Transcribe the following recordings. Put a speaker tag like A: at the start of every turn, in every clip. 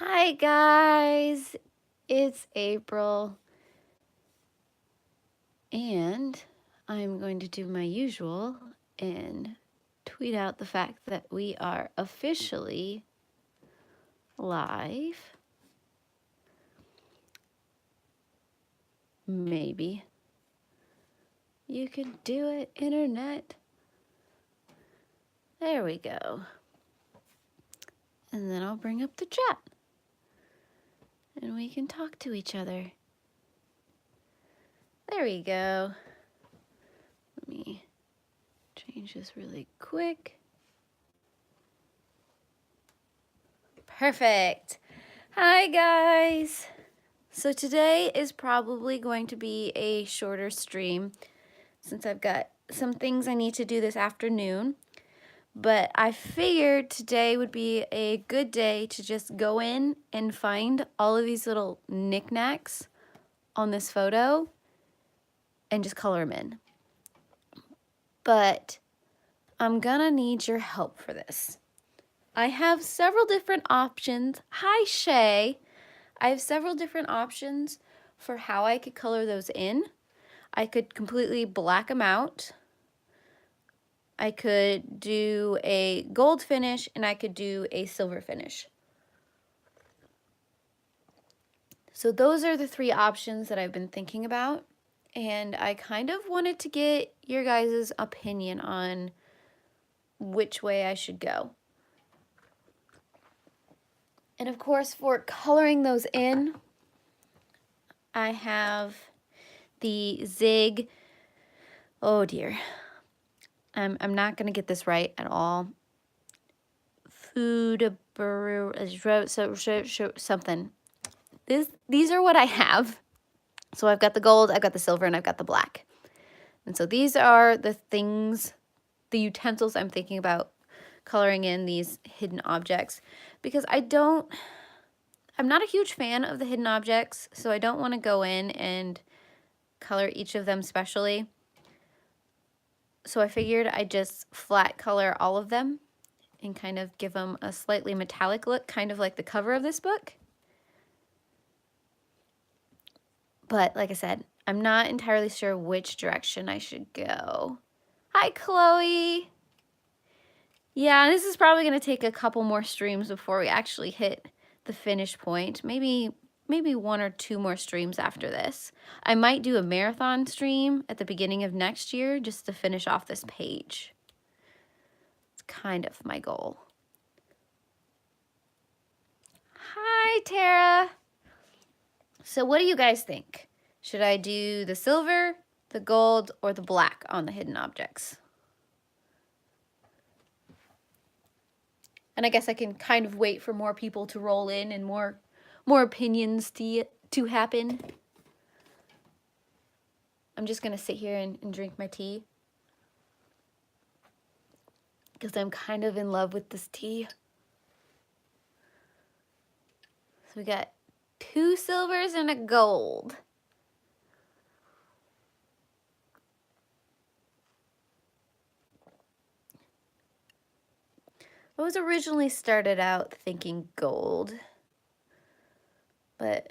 A: Hi guys, it's April and I'm going to do my usual and tweet out the fact that we are officially live. Maybe. You can do it, internet. There we go. And then I'll bring up the chat and we can talk to each other. There we go. Let me change this really quick. Perfect. Hi guys. So today is probably going to be a shorter stream since I've got some things I need to do this afternoon. But I figured today would be a good day to just go in and find all of these little knickknacks on this photo and just color them in. But I'm gonna need your help for this. I have several different options. Hi, Shay. I have several different options for how I could color those in. I could completely black them out. I could do a gold finish and I could do a silver finish. So those are the three options that I've been thinking about. And I kind of wanted to get your guys' opinion on which way I should go. And of course, for coloring those in, I have the Zig, oh dear, I'm not gonna get this right at all. Fudebiyori, something. These are what I have. So I've got the gold, I've got the silver, and I've got the black. And so these are the things, the utensils I'm thinking about coloring in these hidden objects, because I'm not a huge fan of the hidden objects, so I don't want to go in and color each of them specially. So I figured I'd just flat color all of them and kind of give them a slightly metallic look, kind of like the cover of this book. But like I said, I'm not entirely sure which direction I should go. Hi, Chloe. Yeah, this is probably going to take a couple more streams before we actually hit the finish point. Maybe one or two more streams after this. I might do a marathon stream at the beginning of next year just to finish off this page. It's kind of my goal. Hi, Tara. So what do you guys think? Should I do the silver, the gold, or the black on the hidden objects? And I guess I can kind of wait for more people to roll in and more opinions to happen. I'm just gonna sit here and drink my tea because I'm kind of in love with this tea. So we got 2 silvers and a gold. I was originally started out thinking gold, but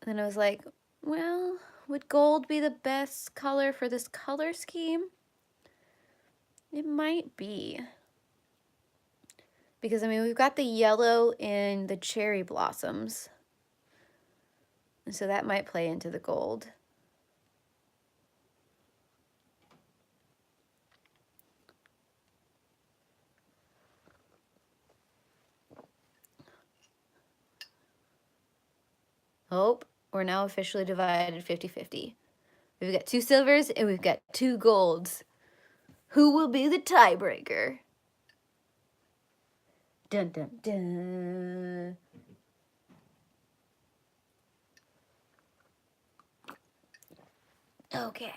A: then I was like, well, would gold be the best color for this color scheme? It might be. Because, I mean, we've got the yellow in the cherry blossoms. And so that might play into the gold. Oh, we're now officially divided 50-50. We've got 2 silvers and we've got 2 golds. Who will be the tiebreaker? Dun, dun, dun. Okay.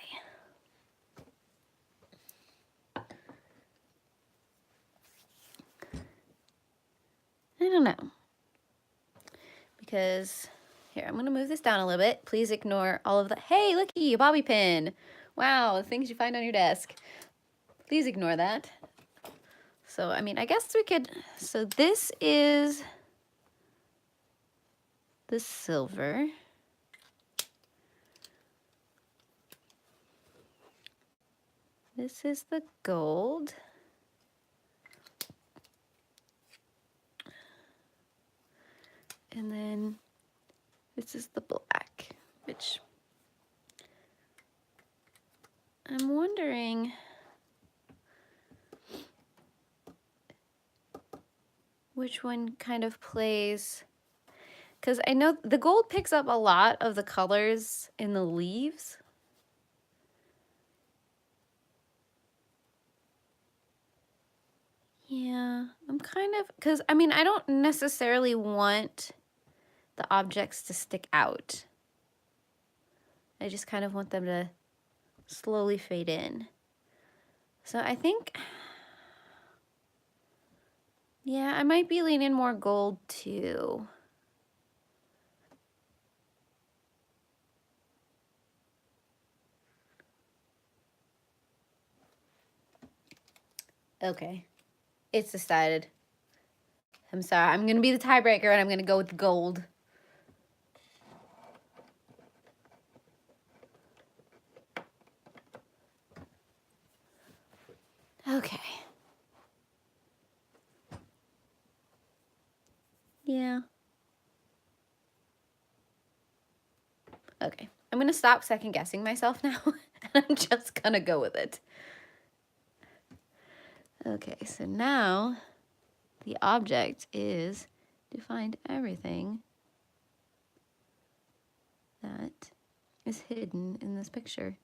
A: I don't know. Because, here, I'm going to move this down a little bit. Please ignore all of the, hey, looky, a bobby pin. Wow, the things you find on your desk. Please ignore that. So, I mean, I guess we could, so this is the silver. This is the gold. And then this is the black, which I'm wondering which one kind of plays, because I know the gold picks up a lot of the colors in the leaves. Yeah, I'm kind of, because I mean, I don't necessarily want the objects to stick out. I just kind of want them to slowly fade in. So I think, yeah, I might be leaning more gold too. Okay, it's decided. I'm sorry, I'm gonna be the tiebreaker and I'm gonna go with gold. Okay. Yeah. Okay, I'm gonna stop second guessing myself now and I'm just gonna go with it. Okay, so now the object is to find everything that is hidden in this picture.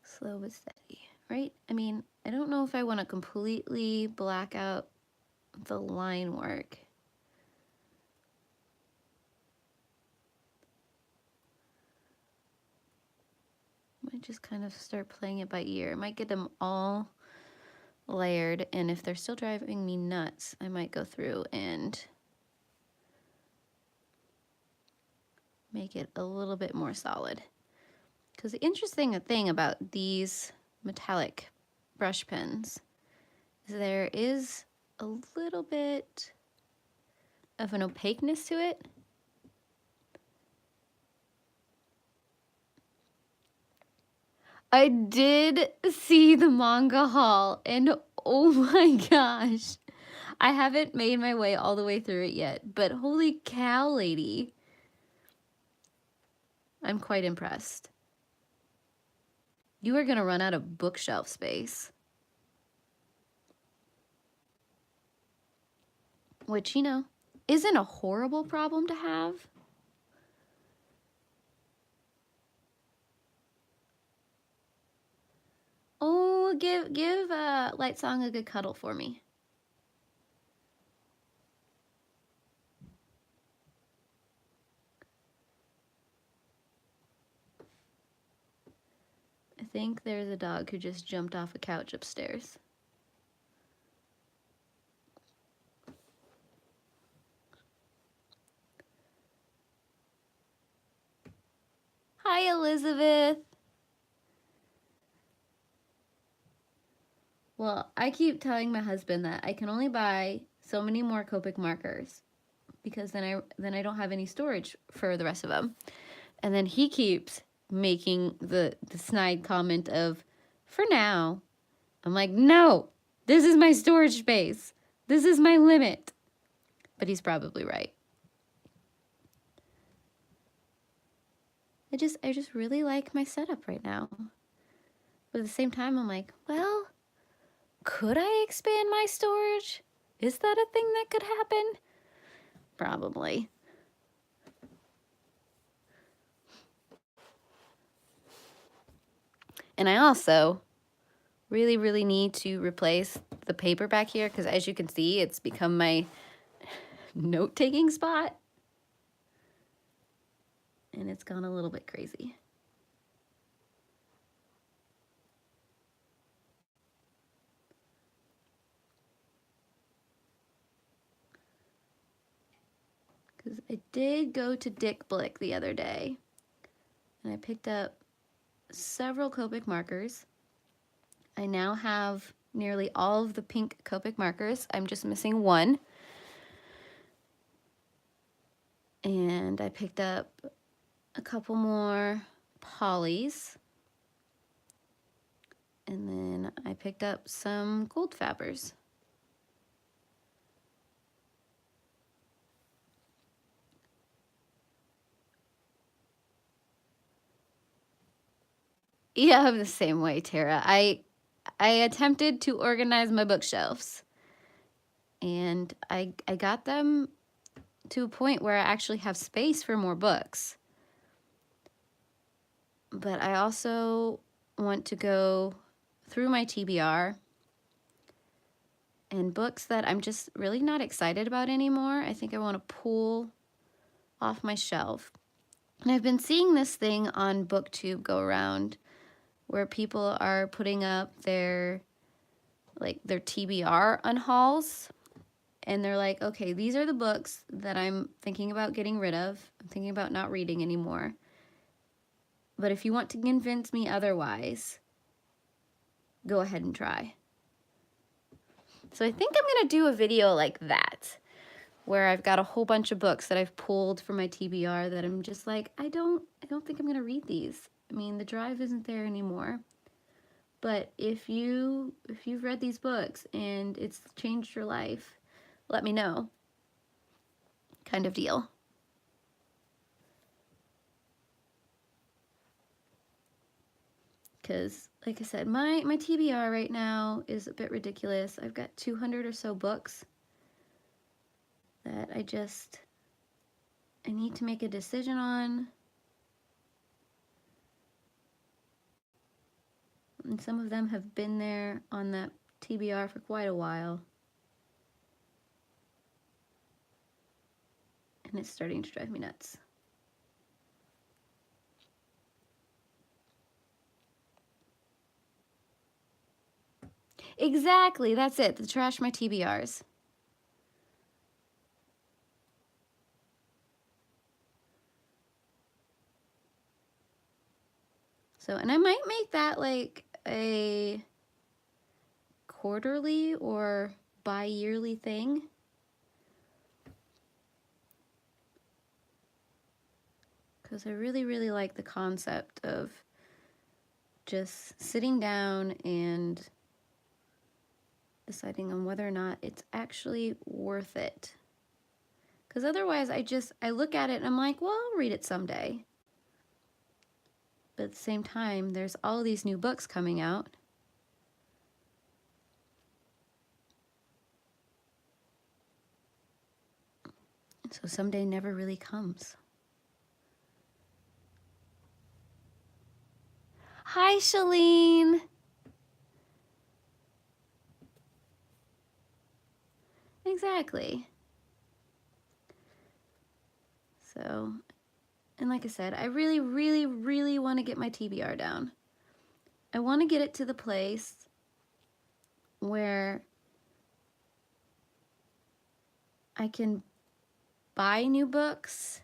A: Slow but steady, right? I mean, I don't know if I want to completely black out the line work. Might just kind of start playing it by ear. I might get them all layered, and if they're still driving me nuts, I might go through and make it a little bit more solid. Because the interesting thing about these metallic brush pens is there is a little bit of an opaqueness to it. I did see the manga haul, and oh my gosh, I haven't made my way all the way through it yet, but holy cow, lady. I'm quite impressed. You are gonna run out of bookshelf space. Which, you know, isn't a horrible problem to have. Oh, give Light Song a good cuddle for me. I think there's a dog who just jumped off a couch upstairs. Hi, Elizabeth. Well, I keep telling my husband that I can only buy so many more Copic markers because then I don't have any storage for the rest of them. And then he keeps making the snide comment of, for now. I'm like, no, this is my storage space. This is my limit. But he's probably right. I just really like my setup right now. But at the same time, I'm like, well, could I expand my storage? Is that a thing that could happen? Probably. And I also really, really need to replace the paper back here because as you can see, it's become my note-taking spot. And it's gone a little bit crazy. Because I did go to Dick Blick the other day And I picked up several Copic markers. I now have nearly all of the pink Copic markers. I'm just missing one. And I picked up a couple more polys. And then I picked up some gold fabbers. Yeah, I'm the same way, Tara. I attempted to organize my bookshelves, and I got them to a point where I actually have space for more books. But I also want to go through my TBR, and books that I'm just really not excited about anymore, I think I want to pull off my shelf. And I've been seeing this thing on BookTube go around where people are putting up their TBR unhauls, and they're like, okay, these are the books that I'm thinking about getting rid of. I'm thinking about not reading anymore. But if you want to convince me otherwise, go ahead and try. So I think I'm gonna do a video like that, where I've got a whole bunch of books that I've pulled from my TBR that I'm just like, I don't think I'm gonna read these. I mean, the drive isn't there anymore. But if you've read these books and it's changed your life, let me know. Kind of deal. Because, like I said, my TBR right now is a bit ridiculous. I've got 200 or so books that I need to make a decision on. And some of them have been there on that TBR for quite a while. And it's starting to drive me nuts. Exactly, that's it. To trash my TBRs. So, and I might make that like a quarterly or bi-yearly thing. Because I really, really like the concept of just sitting down and deciding on whether or not it's actually worth it. Because otherwise I look at it and I'm like, well, I'll read it someday. But at the same time, there's all these new books coming out. So someday never really comes. Hi, Shalene. Exactly. So, and like I said, I really, really, really want to get my TBR down. I want to get it to the place where I can buy new books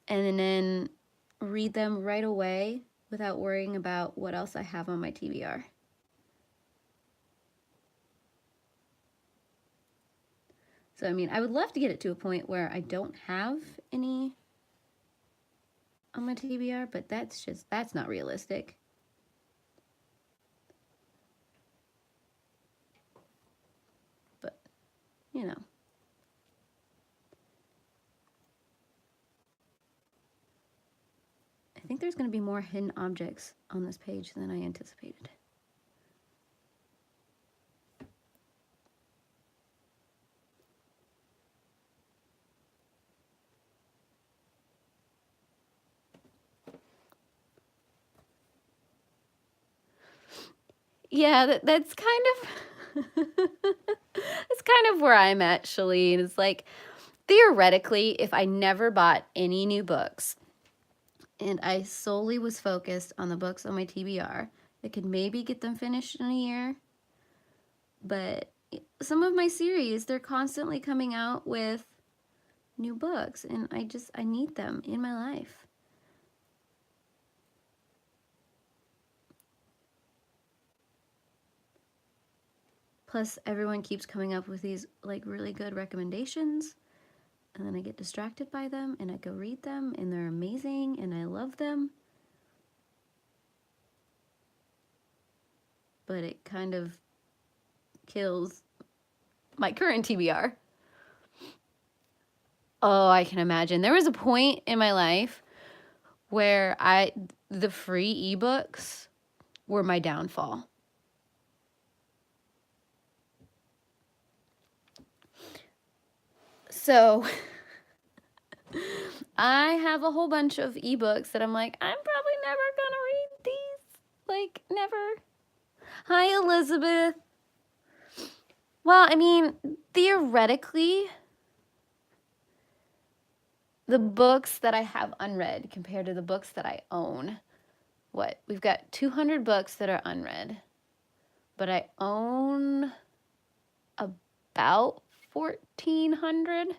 A: and then read them right away without worrying about what else I have on my TBR. So, I mean, I would love to get it to a point where I don't have any on my TBR, but that's not realistic. But, you know. I think there's going to be more hidden objects on this page than I anticipated. Yeah, that's kind of that's kind of where I'm at, Shalene. It's like, theoretically, if I never bought any new books and I solely was focused on the books on my TBR, I could maybe get them finished in a year. But some of my series, they're constantly coming out with new books, and I need them in my life. Plus, everyone keeps coming up with these like really good recommendations, and then I get distracted by them, and I go read them, and they're amazing, and I love them. But it kind of kills my current TBR. Oh, I can imagine. There was a point in my life where the free ebooks were my downfall. So I have a whole bunch of ebooks that I'm like, I'm probably never gonna read these. Like, never. Hi, Elizabeth. Well, I mean, theoretically, the books that I have unread compared to the books that I own, what? We've got 200 books that are unread, but I own about 1,400.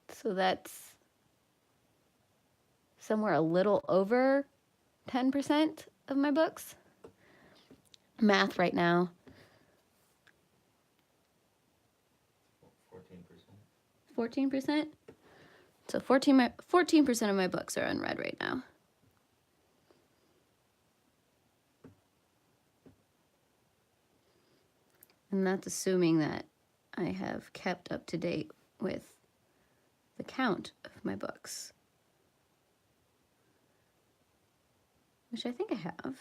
A: So that's somewhere a little over 10% of my books. Math right now. 14%. 14%? So 14% of my books are unread right now. And that's assuming that I have kept up to date with the count of my books, which I think I have.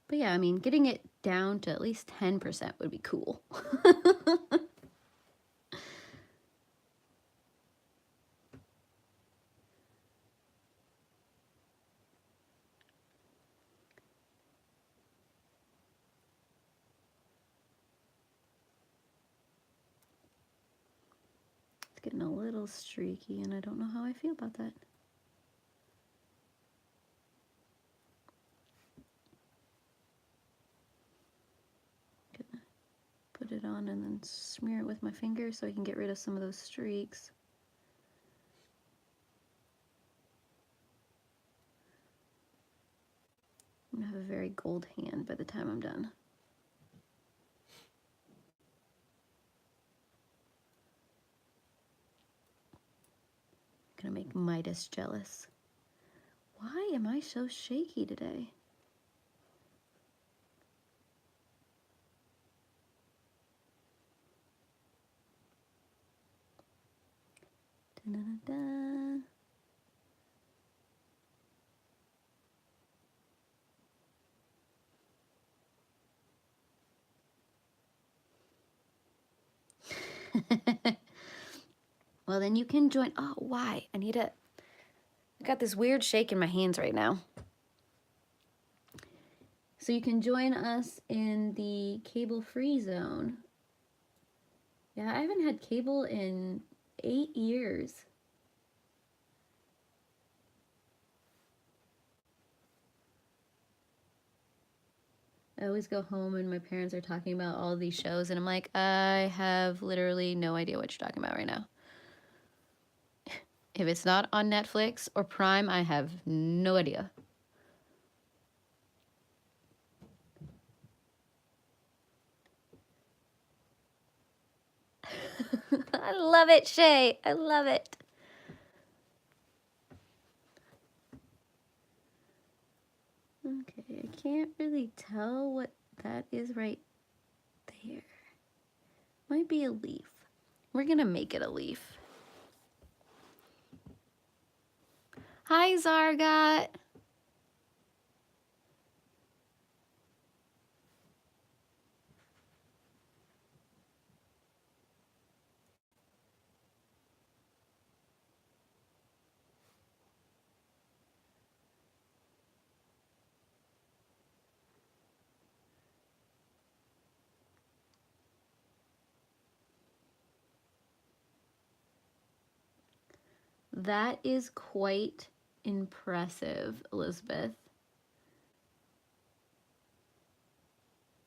A: But yeah, I mean, getting it down to at least 10% would be cool. It's getting a little streaky, and I don't know how I feel about that. Put it on and then smear it with my finger so I can get rid of some of those streaks. I'm gonna have a very gold hand by the time I'm done. I'm gonna make Midas jealous. Why am I so shaky today? Da-da-da-da. Well, then you can join. Oh, why? I got this weird shake in my hands right now. So you can join us in the cable-free zone. Yeah, I haven't had cable in 8 years. I always go home and my parents are talking about all these shows and I'm like, I have literally no idea what you're talking about right now. If it's not on Netflix or Prime, I have no idea. I love it, Shay. I love it. Okay, I can't really tell what that is right there. Might be a leaf. We're gonna make it a leaf. Hi, Zargot. That is quite impressive, Elizabeth.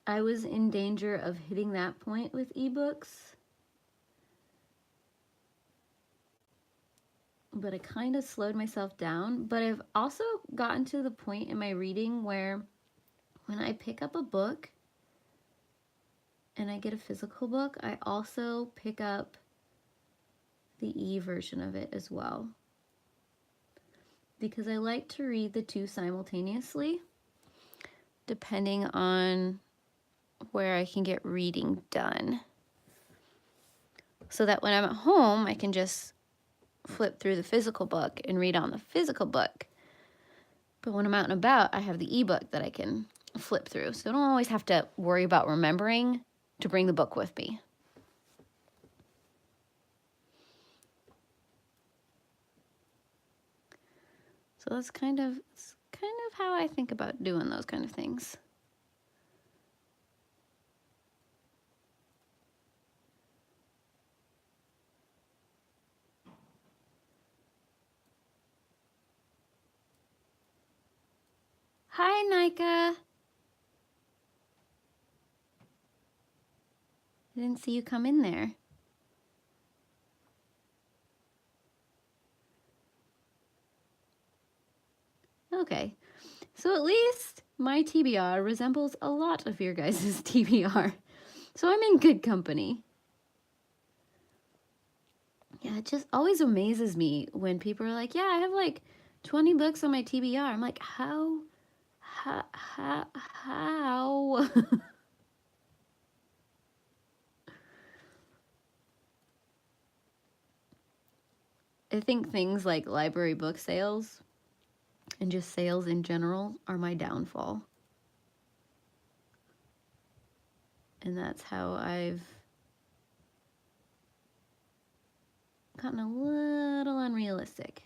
A: I was in danger of hitting that point with ebooks. But I kind of slowed myself down. But I've also gotten to the point in my reading where when I pick up a book and I get a physical book, I also pick up the e-version of it as well. Because I like to read the two simultaneously, depending on where I can get reading done. So that when I'm at home, I can just flip through the physical book and read on the physical book. But when I'm out and about, I have the ebook that I can flip through. So I don't always have to worry about remembering to bring the book with me. So that's kind of how I think about doing those kind of things. Hi, Nika. I didn't see you come in there. Okay, so at least my TBR resembles a lot of your guys' TBR. So I'm in good company. Yeah, it just always amazes me when people are like, yeah, I have like 20 books on my TBR. I'm like, how? I think things like library book sales and just sales in general are my downfall. And that's how I've gotten a little unrealistic.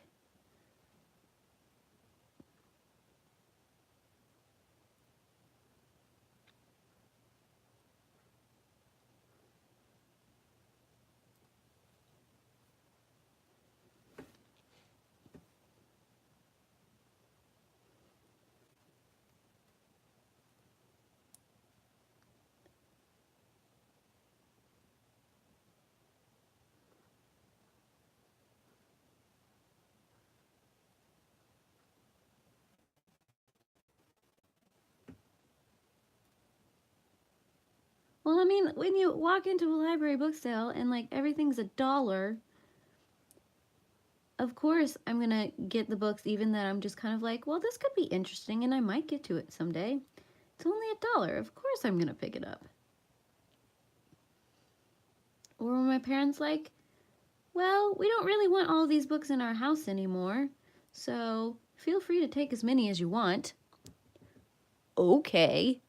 A: Well, I mean, when you walk into a library book sale and like everything's $1, of course I'm gonna get the books even that I'm just kind of like, well, this could be interesting and I might get to it someday. It's only $1. Of course I'm gonna pick it up. Or when my parents like, well, we don't really want all these books in our house anymore, so feel free to take as many as you want. Okay.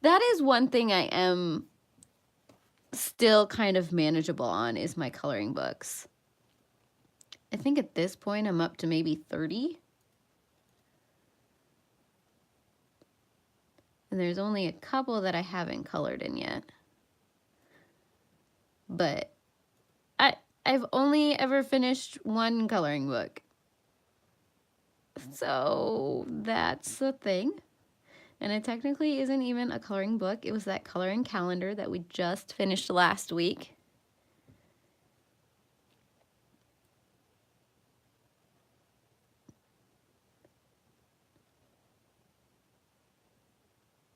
A: That is one thing I am still kind of manageable on, is my coloring books. I think at this point I'm up to maybe 30. And there's only a couple that I haven't colored in yet. But I've only ever finished one coloring book. So that's the thing. And it technically isn't even a coloring book. It was that coloring calendar that we just finished last week.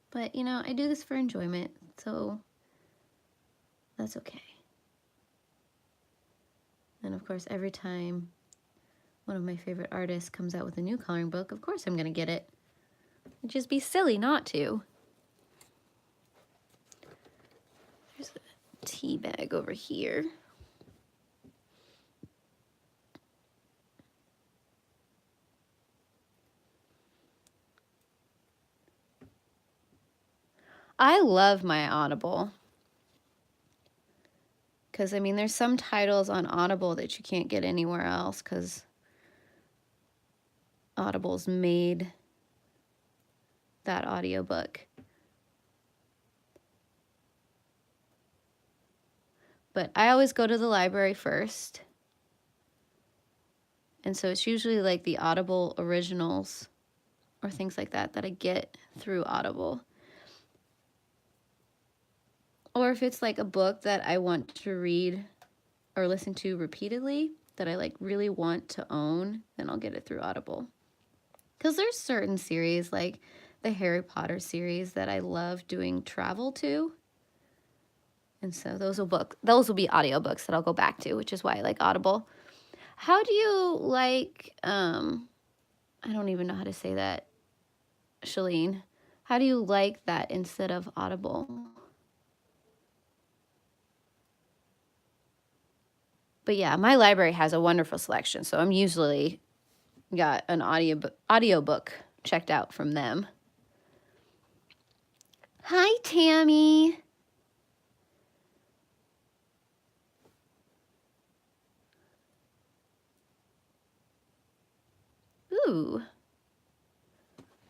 A: But, you know, I do this for enjoyment, so that's okay. And of course, every time one of my favorite artists comes out with a new coloring book, of course I'm gonna get it. It'd just be silly not to. There's a tea bag over here. I love my Audible. Because, I mean, there's some titles on Audible that you can't get anywhere else because Audible's made that audiobook. But I always go to the library first. And so it's usually like the Audible originals or things like that that I get through Audible. Or if it's like a book that I want to read or listen to repeatedly that I like really want to own, then I'll get it through Audible. Because there's certain series like the Harry Potter series that I love doing travel to. And so those will be audiobooks that I'll go back to, which is why I like Audible. How do you like, I don't even know how to say that, Shalene. How do you like that instead of Audible? But yeah, my library has a wonderful selection, so I'm usually got an audiobook checked out from them. Hi, Tammy. Ooh.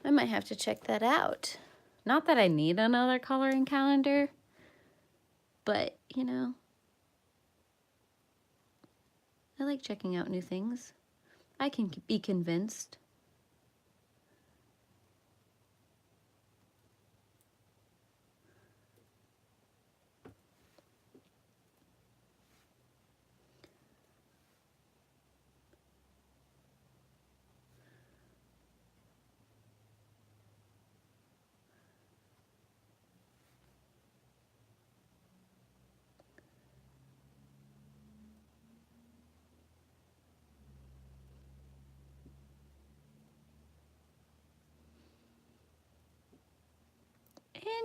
A: I might have to check that out. Not that I need another coloring calendar, but, you know, I like checking out new things. I can be convinced.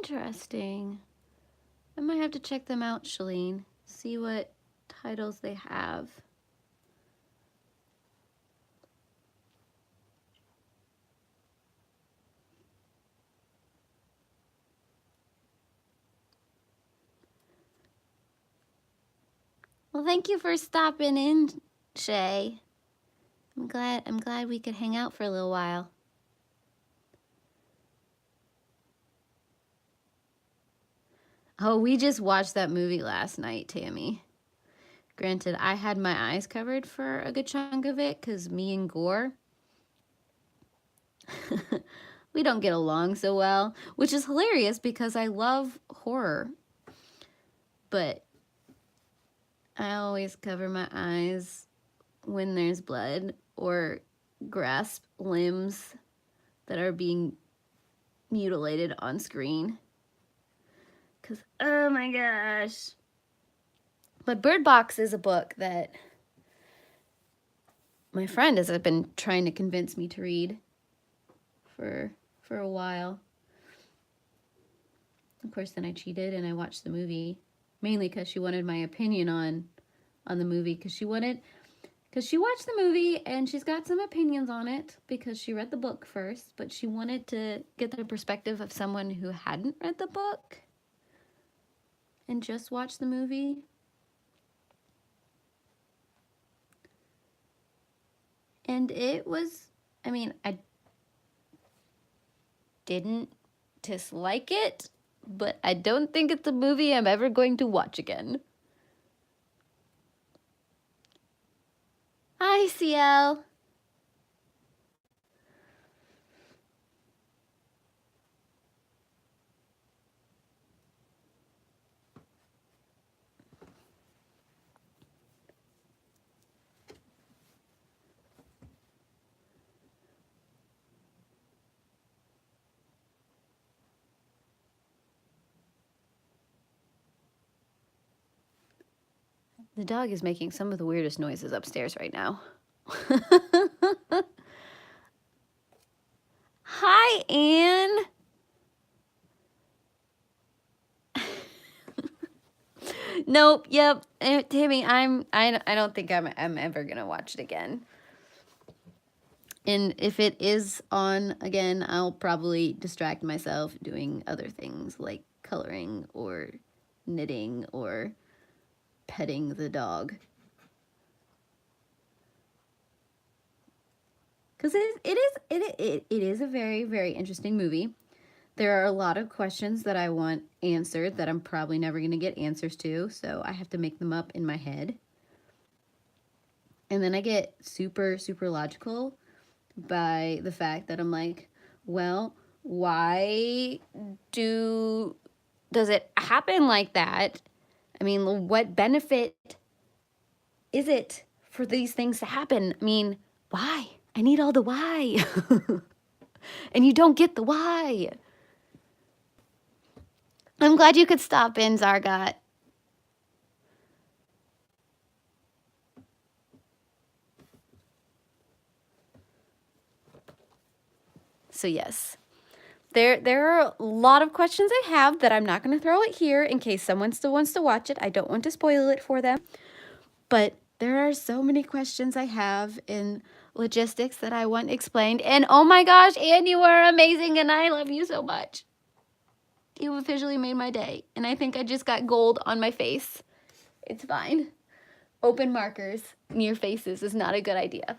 A: Interesting. I might have to check them out, Shalene. See what titles they have. Well, thank you for stopping in, Shay. I'm glad we could hang out for a little while. Oh, we just watched that movie last night, Tammy. Granted, I had my eyes covered for a good chunk of it because me and Gore, we don't get along so well, which is hilarious because I love horror. But I always cover my eyes when there's blood or grasp limbs that are being mutilated on screen. Because, oh my gosh. But Bird Box is a book that my friend has been trying to convince me to read for a while. Of course, then I cheated and I watched the movie, mainly because she wanted my opinion on the movie, because she watched the movie and she's got some opinions on it because she read the book first, but she wanted to get the perspective of someone who hadn't read the book and just watched the movie. And it was, I mean, I didn't dislike it, but I don't think it's a movie I'm ever going to watch again. Hi, CL. The dog is making some of the weirdest noises upstairs right now. Hi, Anne. Nope. Yep. Tammy, I don't think I'm ever gonna watch it again. And if it is on again, I'll probably distract myself doing other things like coloring or knitting or petting the dog. Because it is a very, very interesting movie. There are a lot of questions that I want answered that I'm probably never going to get answers to, so I have to make them up in my head. And then I get super, super logical by the fact that I'm like, well, why does it happen like that? I mean, what benefit is it for these things to happen? I mean, why? I need all the why. And you don't get the why. I'm glad you could stop in, Zargot. So yes, there are a lot of questions I have that I'm not going to throw it here in case someone still wants to watch it. I don't want to spoil it for them. But there are so many questions I have in logistics that I want explained. And oh my gosh, Anne, you are amazing and I love you so much. You officially made my day. And I think I just got gold on my face. It's fine. Open markers near faces is not a good idea.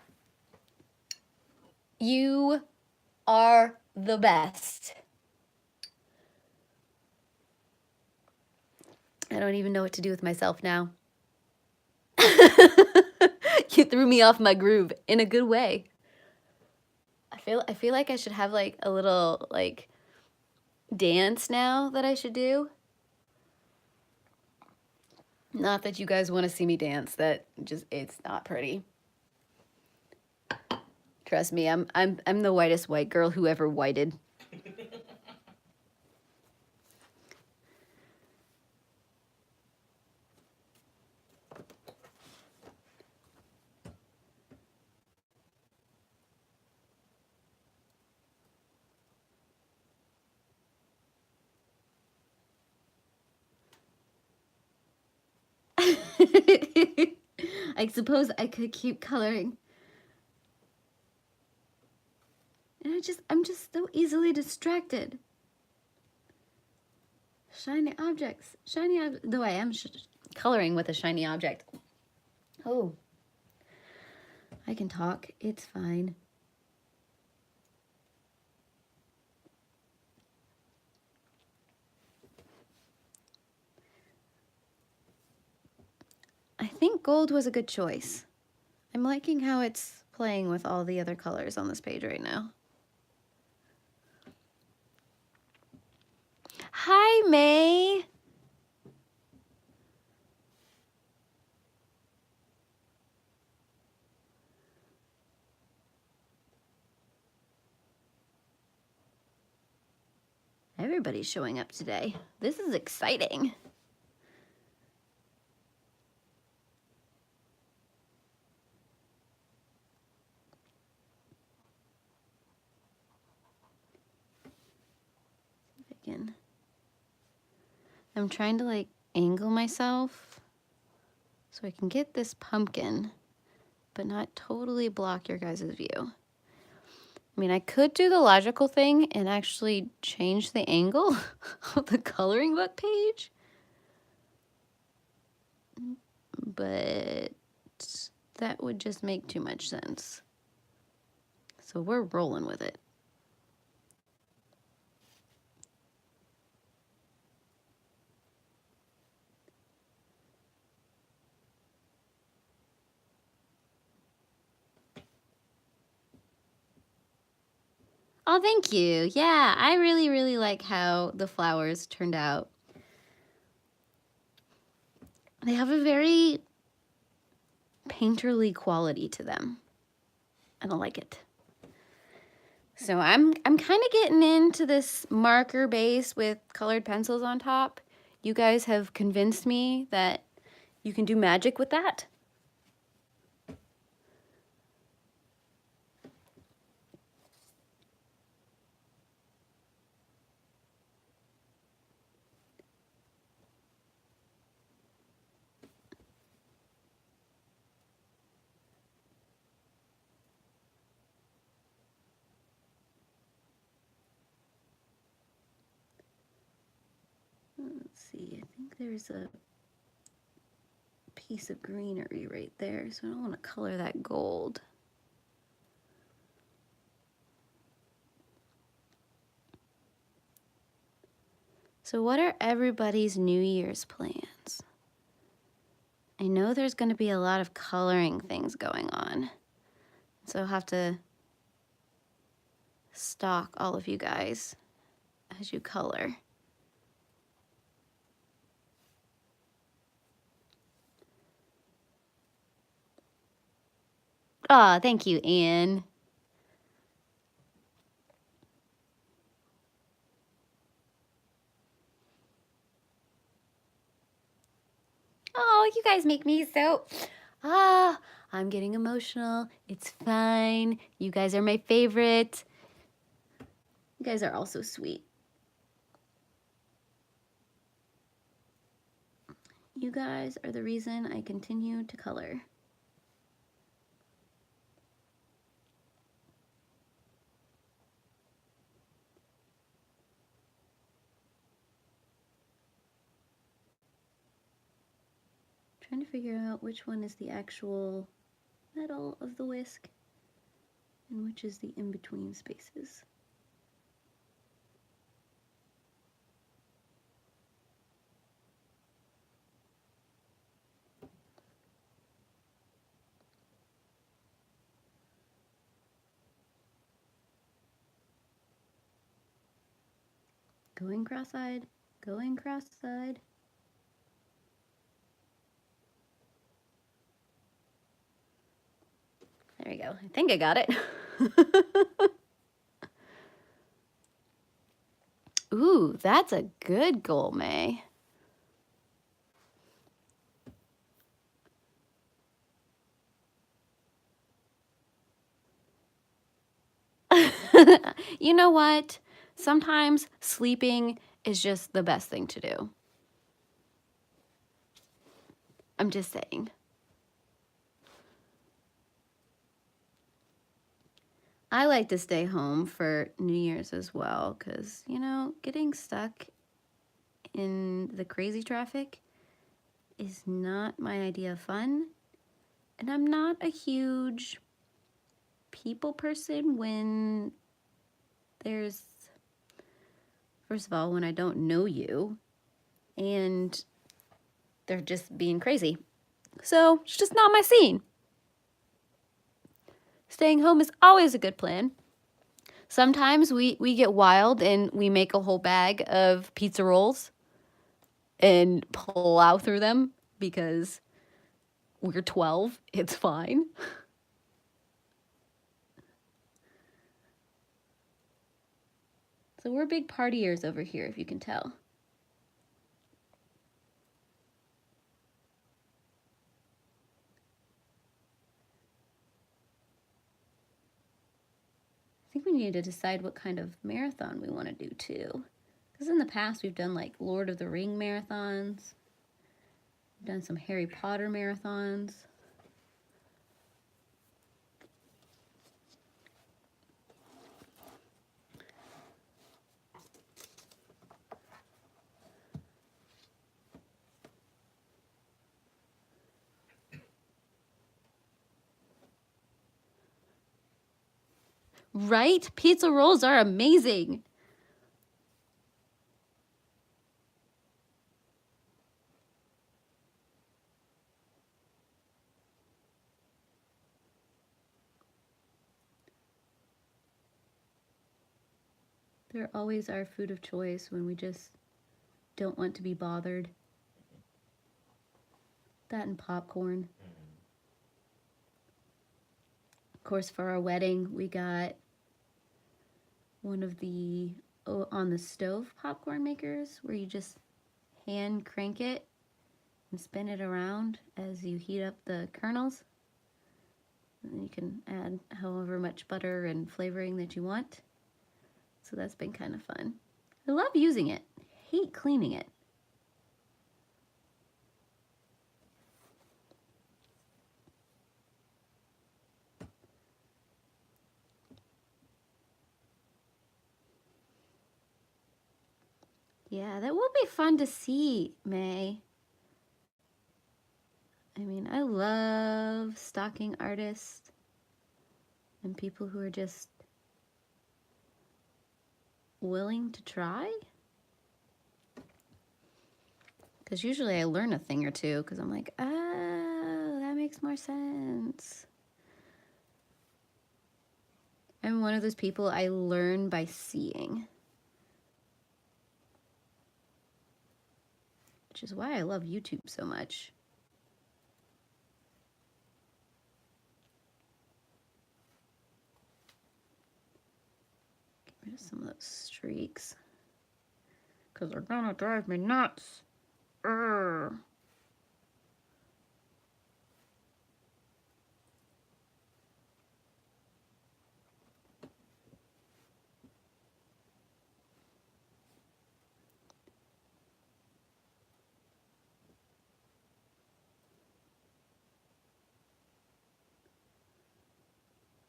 A: You are the best. I don't even know what to do with myself now. You threw me off my groove in a good way. I feel like I should have like a little like dance now that I should do. Not that you guys want to see me dance. That just it's not pretty. Trust me, I'm the whitest white girl who ever whited. I suppose I could keep coloring. And I'm just so easily distracted. Shiny objects. Though I am coloring with a shiny object. Oh. I can talk. It's fine. I think gold was a good choice. I'm liking how it's playing with all the other colors on this page right now. Hi, May. Everybody's showing up today. This is exciting. Again. I'm trying to like angle myself so I can get this pumpkin, but not totally block your guys' view. I mean, I could do the logical thing and actually change the angle of the coloring book page, but that would just make too much sense. So we're rolling with it. Oh, thank you. Yeah, I really, really like how the flowers turned out. They have a very painterly quality to them. And I like it. So I'm kind of getting into this marker base with colored pencils on top. You guys have convinced me that you can do magic with that. Let's see, I think there's a piece of greenery right there, so I don't want to color that gold. So what are everybody's New Year's plans? I know there's going to be a lot of coloring things going on. So I'll have to stalk all of you guys as you color. Aw, thank you, Anne. Oh, you guys make me so... I'm getting emotional. It's fine. You guys are my favorite. You guys are all so sweet. You guys are the reason I continue to color. Trying to figure out which one is the actual metal of the whisk and which is the in-between spaces. Going cross-eyed, going cross-eyed. There we go. I think I got it. Ooh, that's a good goal, May. You know what? Sometimes sleeping is just the best thing to do. I'm just saying. I like to stay home for New Year's as well because, you know, getting stuck in the crazy traffic is not my idea of fun. And I'm not a huge people person when there's, first of all, when I don't know you and they're just being crazy. So it's just not my scene. Staying home is always a good plan. Sometimes we get wild and we make a whole bag of pizza rolls and plow through them because we're 12. It's fine. So we're big partiers over here, if you can tell. I think we need to decide what kind of marathon we want to do too. Because in the past we've done like Lord of the Ring marathons. We've done some Harry Potter marathons. Right? Pizza rolls are amazing. They're always our food of choice when we just don't want to be bothered. That and popcorn. Of course, for our wedding, we got one of the on the stove popcorn makers where you just hand crank it and spin it around as you heat up the kernels. And then you can add however much butter and flavoring that you want. So that's been kind of fun. I love using it. I hate cleaning it. Yeah, that will be fun to see, May. I mean, I love stalking artists and people who are just willing to try. Because usually I learn a thing or two because I'm like, makes more sense. I'm one of those people, I learn by seeing. Which is why I love YouTube so much. Get rid of some of those streaks. Because they're gonna drive me nuts. Urgh.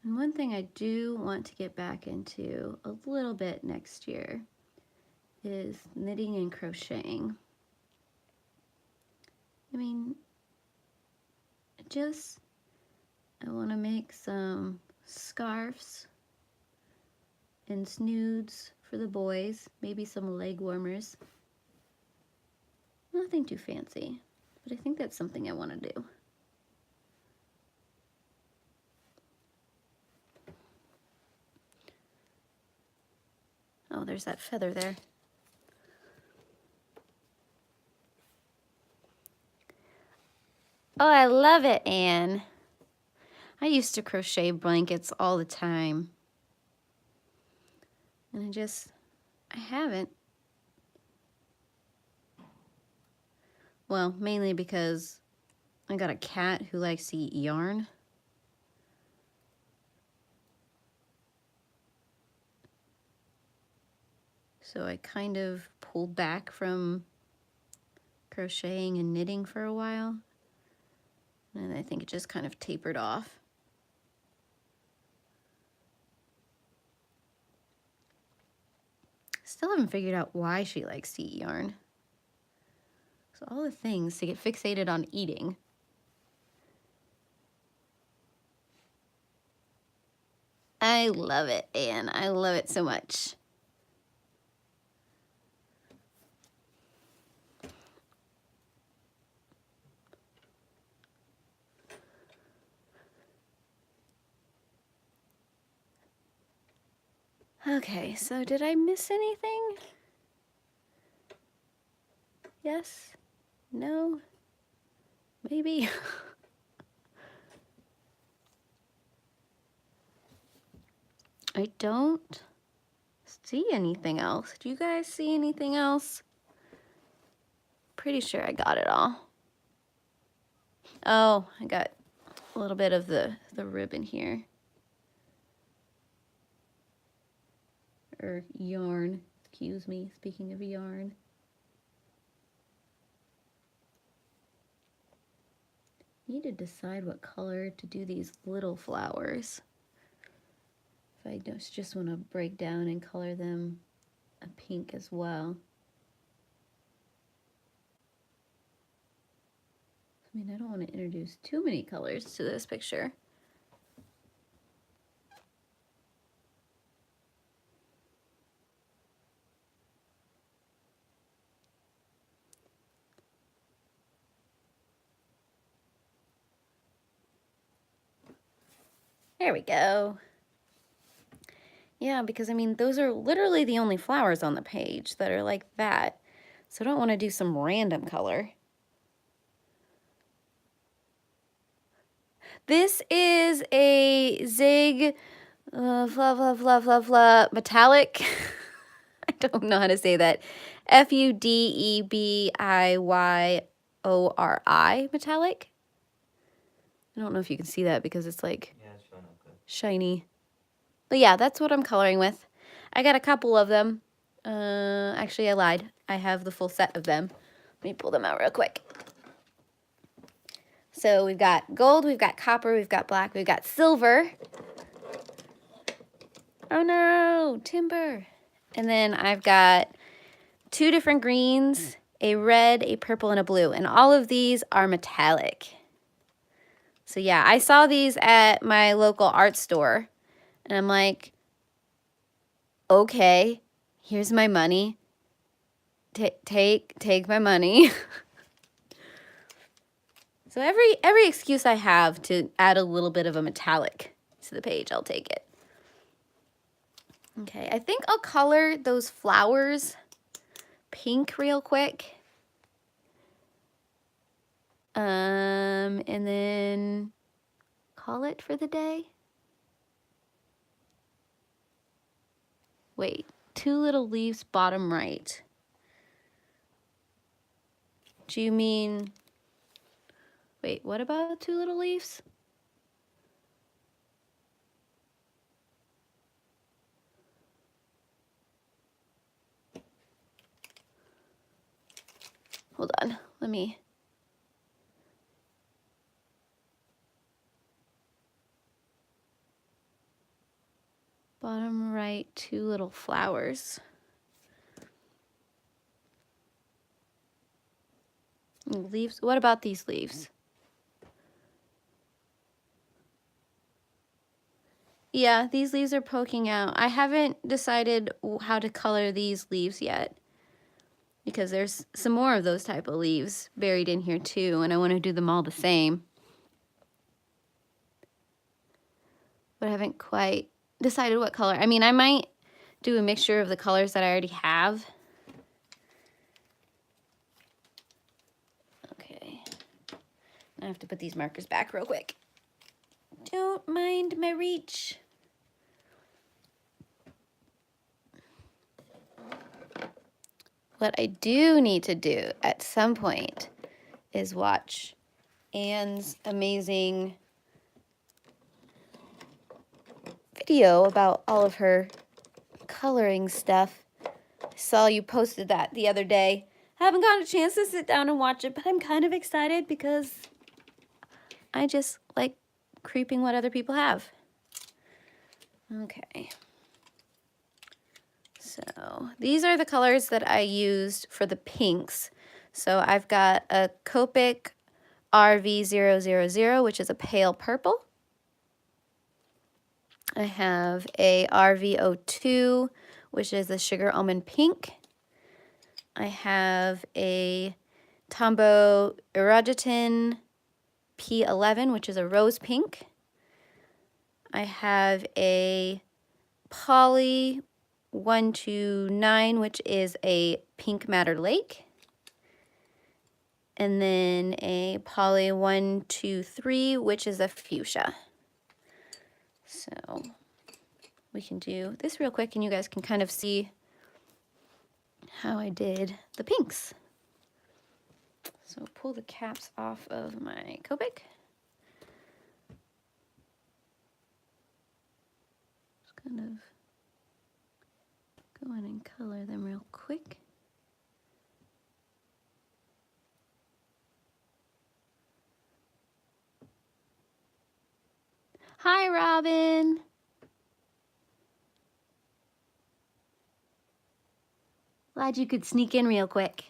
A: And one thing I do want to get back into a little bit next year is knitting and crocheting. I mean, I want to make some scarves and snoods for the boys, maybe some leg warmers. Nothing too fancy, but I think that's something I want to do. Oh, there's that feather there. Oh, I love it, Anne. I used to crochet blankets all the time. And I haven't. Well, mainly because I got a cat who likes to eat yarn. So I kind of pulled back from crocheting and knitting for a while. And I think it just kind of tapered off. Still haven't figured out why she likes to eat yarn. So all the things to get fixated on eating. I love it, Anne. I love it so much. Okay, so did I miss anything? Yes? No? Maybe? I don't see anything else. Do you guys see anything else? Pretty sure I got it all. Oh, I got a little bit of the ribbon here. Or yarn, excuse me, speaking of yarn. Need to decide what color to do these little flowers. If I just want to break down and color them a pink as well. I mean, I don't want to introduce too many colors to this picture. There we go. Yeah, because I mean, those are literally the only flowers on the page that are like that. So I don't want to do some random color. This is a Zig metallic. I don't know how to say that. Fudebiyori metallic. I don't know if you can see that because it's like shiny. But yeah, that's what I'm coloring with. I got a couple of them. Actually, I lied. I have the full set of them. Let me pull them out real quick. So we've got gold, we've got copper, we've got black, we've got silver. Oh no, timber. And then I've got 2 different greens, a red, a purple, and a blue. And all of these are metallic. So yeah, I saw these at my local art store. And I'm like, okay, here's my money. Take my money. So every excuse I have to add a little bit of a metallic to the page, I'll take it. Okay, I think I'll color those flowers pink real quick. And then call it for the day. Wait, 2 little leaves bottom right. Do you mean, wait, what about 2 little leaves? Hold on, let me. Bottom right, 2 little flowers. Leaves, what about these leaves? Yeah, these leaves are poking out. I haven't decided how to color these leaves yet, because there's some more of those type of leaves buried in here too, and I want to do them all the same. But I haven't quite decided what color. I mean, I might do a mixture of the colors that I already have. Okay. I have to put these markers back real quick. Don't mind my reach. What I do need to do at some point is watch Anne's amazing video about all of her coloring stuff. I saw you posted that the other day. I haven't gotten a chance to sit down and watch it, but I'm kind of excited because I just like creeping what other people have. Okay. So these are the colors that I used for the pinks. So I've got a Copic RV000, which is a pale purple. I have a RV02, which is a sugar almond pink. I have a Tombow Irojiten P11, which is a rose pink. I have a Poly 129, which is a pink madder lake. And then a Poly 123, which is a fuchsia. So we can do this real quick and you guys can kind of see how I did the pinks. So pull the caps off of my Copic. Just kind of go in and color them real quick. Hi, Robin. Glad you could sneak in real quick.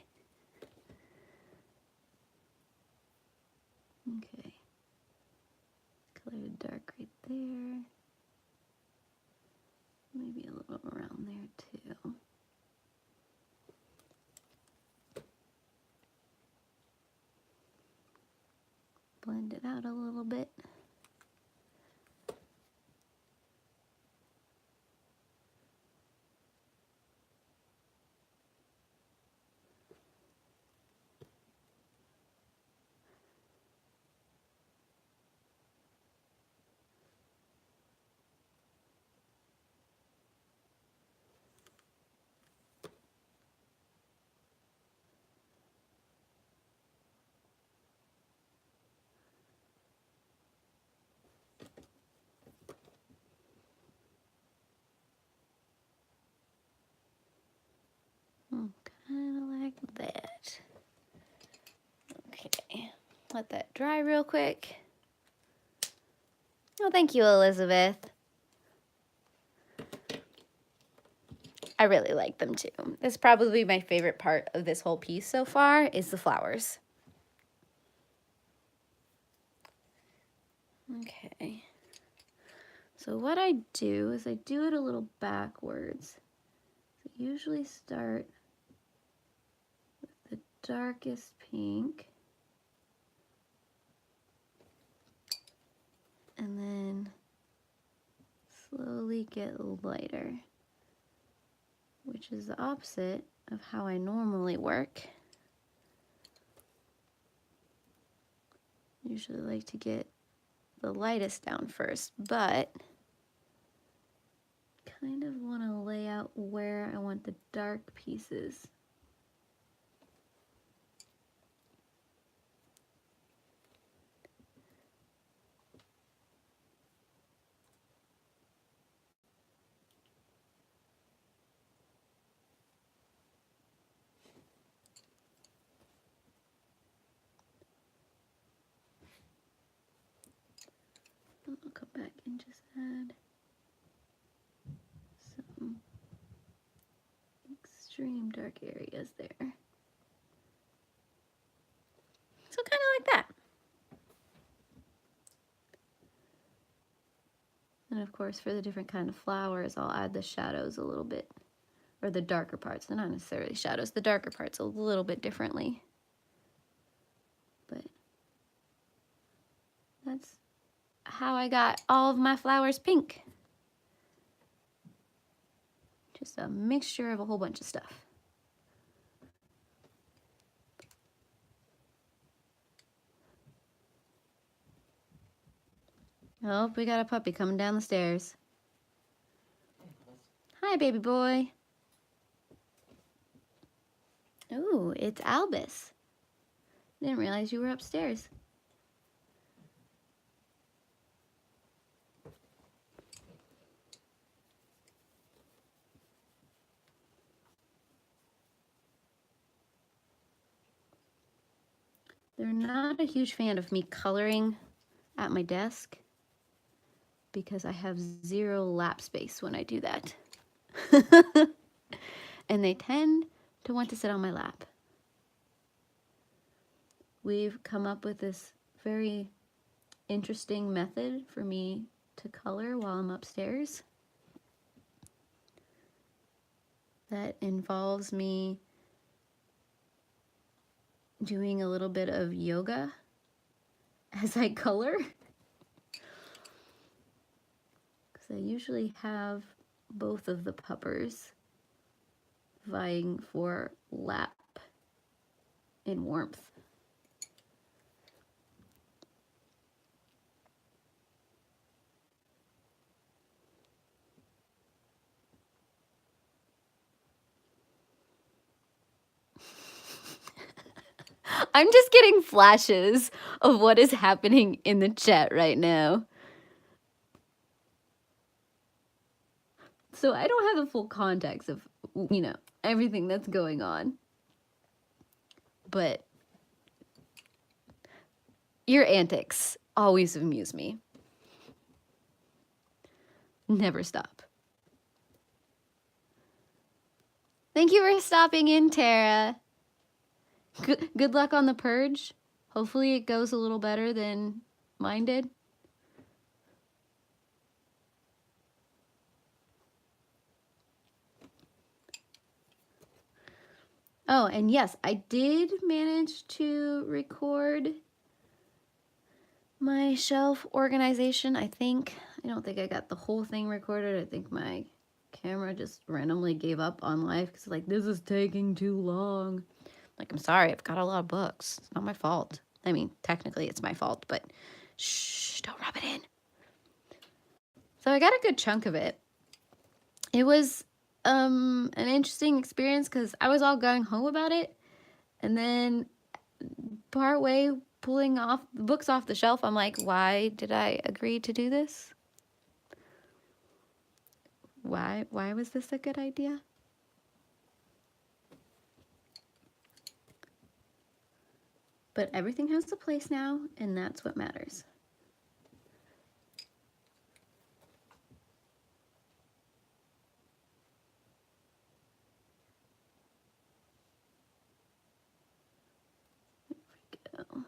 A: Okay. Color dark right there. Maybe a little around there too. Blend it out a little bit. Kind of like that. Okay, let that dry real quick. Oh, thank you, Elizabeth. I really like them too. That's probably my favorite part of this whole piece so far is the flowers. Okay. So what I do is I do it a little backwards. So I usually start with the darkest pink. make it lighter, which is the opposite of how I normally work. Usually like to get the lightest down first, but kind of want to lay out where I want the dark pieces. I'll come back and just add some extreme dark areas there. So kind of like that. And of course, for the different kind of flowers, I'll add the shadows a little bit, or the darker parts. They're not necessarily shadows, the darker parts a little bit differently. But that's how I got all of my flowers pink. Just a mixture of a whole bunch of stuff. Oh, we got a puppy coming down the stairs. Hi, baby boy. Ooh, it's Albus. Didn't realize you were upstairs. They're not a huge fan of me coloring at my desk because I have zero lap space when I do that. And they tend to want to sit on my lap. We've come up with this very interesting method for me to color while I'm upstairs that involves me doing a little bit of yoga as I color. Because I usually have both of the puppers vying for lap in warmth. I'm just getting flashes of what is happening in the chat right now. So I don't have the full context of, you know, everything that's going on. But your antics always amuse me. Never stop. Thank you for stopping in, Tara. Good luck on the purge. Hopefully it goes a little better than mine did. Oh, and yes, I did manage to record my shelf organization, I think. I don't think I got the whole thing recorded. I think my camera just randomly gave up on life because like, this is taking too long. Like, I'm sorry, I've got a lot of books. It's not my fault. I mean, technically it's my fault, but shh, don't rub it in. So I got a good chunk of it. It was an interesting experience because I was all gung-ho about it. And then partway pulling off the books off the shelf, I'm like, why did I agree to do this? Why was this a good idea? But everything has a place now, and that's what matters. There we go.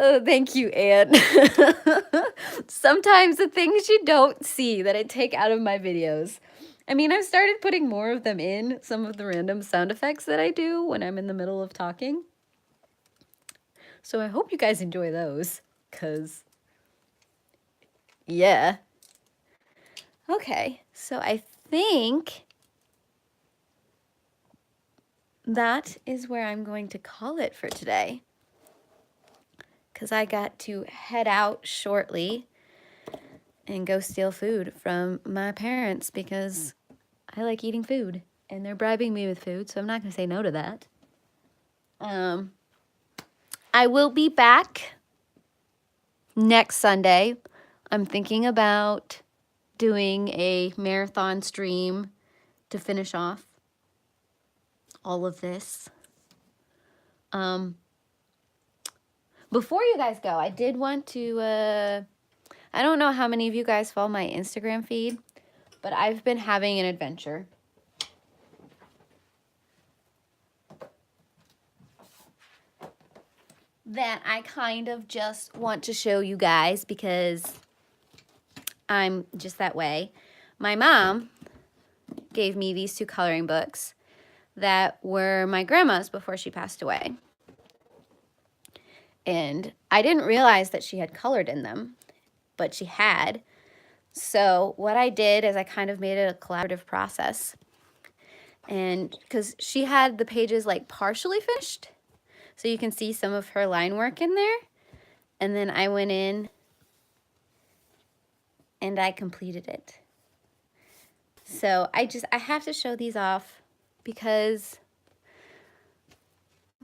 A: Oh, thank you, Anne. Sometimes the things you don't see that I take out of my videos I mean, I've started putting more of them in, some of the random sound effects that I do when I'm in the middle of talking. So I hope you guys enjoy those, because, yeah. Okay, so I think that is where I'm going to call it for today, because I got to head out shortly and go steal food from my parents because I like eating food and they're bribing me with food, so I'm not going to say no to that. I will be back next Sunday. I'm thinking about doing a marathon stream to finish off all of this. Before you guys go, I did want to, I don't know how many of you guys follow my Instagram feed, but I've been having an adventure. That I kind of just want to show you guys because I'm just that way. My mom gave me these 2 coloring books that were my grandma's before she passed away. And I didn't realize that she had colored in them, but she had. So what I did is I kind of made it a collaborative process. And because she had the pages like partially finished, so you can see some of her line work in there. And then I went in and I completed it. So I have to show these off because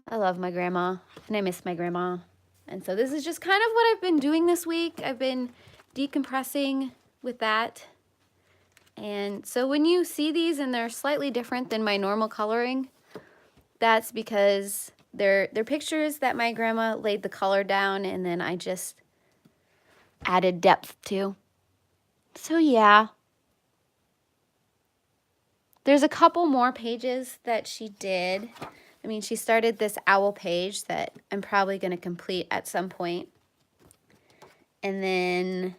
A: I love my grandma and I miss my grandma. And so this is just kind of what I've been doing this week. I've been decompressing with that. And so when you see these and they're slightly different than my normal coloring, that's because they're pictures that my grandma laid the color down and then I just added depth to. So yeah. There's a couple more pages that she did. I mean, she started this owl page that I'm probably going to complete at some point. And then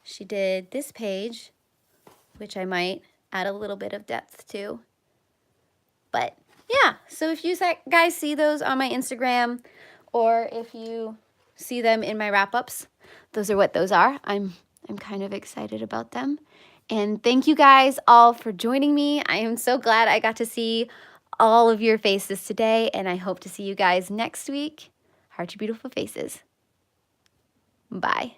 A: she did this page, which I might add a little bit of depth to. But yeah, so if you guys see those on my Instagram or if you see them in my wrap-ups, those are what those are. I'm kind of excited about them. And thank you guys all for joining me. I am so glad I got to see all of your faces today, and I hope to see you guys next week. Heart your beautiful faces. Bye.